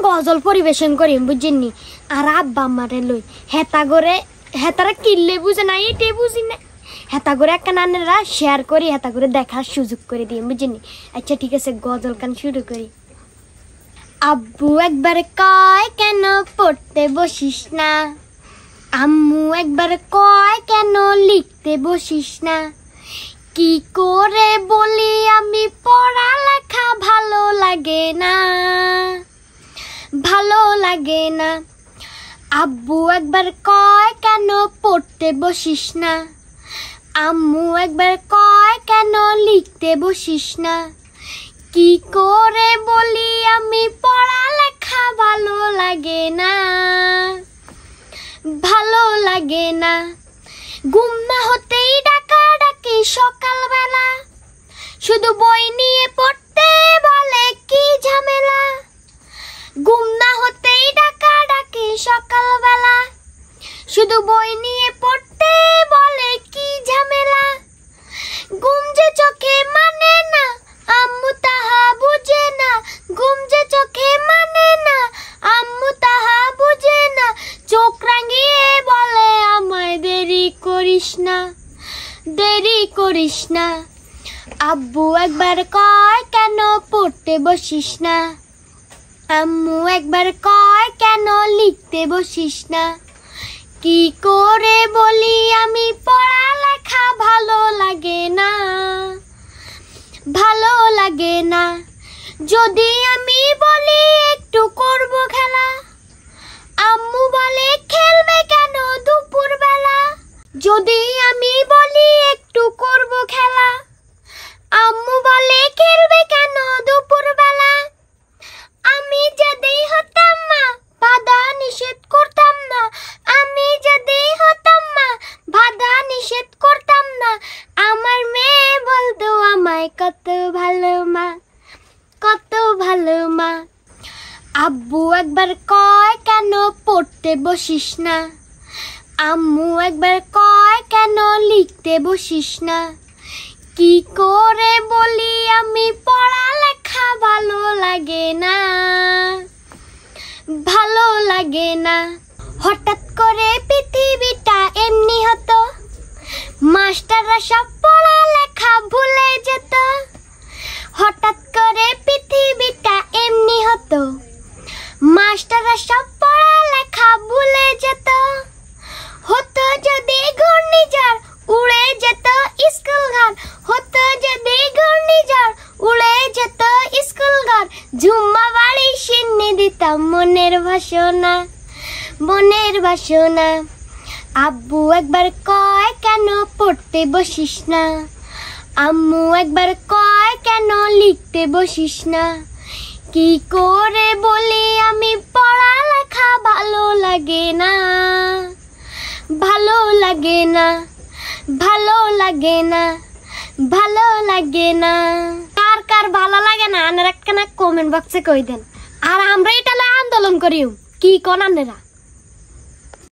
গজল পরিবেশন করি বুঝিনি আর আব্বা আমারে লই হেতারা কিনলে বুঝে না এটাই বুঝি না হেতা করে একটা নানেরা শেয়ার করি হেতা করে দেখার সুযোগ করে দিই বুঝিনি। আচ্ছা ঠিক আছে গজল গান শুরু করি। আব্বু একবার কয় কেন পড়তে বসিস না, আম্মু একবার কয় কেন লিখতে বসিস না, কি করে বলি আমি পড়ালেখা ভালো লাগে না, ভালো লাগে না। আব্বু একবার কয় কেন পড়তে বসিস না, আম্মু একবার কয় কেন লিখতে বসিস না, কি করে বলি আমি পড়ালেখা ভালো লাগে না, ভালো লাগে না। ঘুম না হতেই ডাকাডাকি সকালবেলা, শুধু বই নিয়ে পড়তে বলে কি ঝামেলা। ঘুম না হতেই ডাকাডাকি সকালবেলা, শুধু বই নিয়ে পড়তে বলে কি ঝামেলা। ঘুম যে চোখে মানে না আম্মু তাহা বুঝে না, ঘুম যে চোখে মানে না আম্মু তাহা বুঝে না, চোখ রাঙিয়ে বলে আমায় দেরি করিস না, দেরি করিস না। আব্বু একবার কয় কেন পড়তে বসিস না, আম্মু একবার কয় কেন লিখতে বসিস না, কি করে বলি আমি পড়ালেখা ভালো লাগে না, ভালো লাগে না। যদি আমি বলি একটু করব খেলা, আম্মু বলে খেলবে কেন দুপুর বেলা। যদি আমি বলি একটু করব খেলা, আম্মু বলে খেলবে কেন দুপুর বেলা। আমি যদি হতাম মা বাধা নিষেধ করতাম না, আমি যদি হতাম মা বাধা নিষেধ করতাম না, আমার মেয়ে বলতো আমায় কত ভালো মা, কত ভালো মা। আব্বু একবার কয় কেন পড়তে বসিস না, আম্মু একবার কয় কেন লিখতে বসিস না, কি করে বলি আমি পড়ালেখা ভালো লাগে না, ভালো লাগে না। হঠাৎ করে পৃথিবীটা এমনি হতো, মাস্টাররা সব পড়ালেখা ভুলে যেত। হঠাৎ করে পৃথিবীটা এমনি হতো, মাস্টাররা সব পড়ালেখা ভুলে যেত। হতো যদি ঘূর্ণিঝড় উড়ে যেত স্কুল ঘর, হতো যদি ঘূর্ণিঝড় উড়ে যেত স্কুল ঘর, ঝুম্মা বাড়ি সিন্নি দিতাম মনের বাসনা, মনের বাসনা। আব্বু একবার কয় কেন পড়তে বসিস না, আম্মু একবার কয় কেন লিখতে বসিস না, কি করে বলি আমি পড়ালেখা ভালো লাগে না, ভালো লাগে না, ভালো লাগে না, ভালো লাগে না। কার কার ভালো লাগে না আনার একটা কমেন্ট বক্সে কই দেন। আর আমরা এটা আন্দোলন করিও কি কোন আনেরা।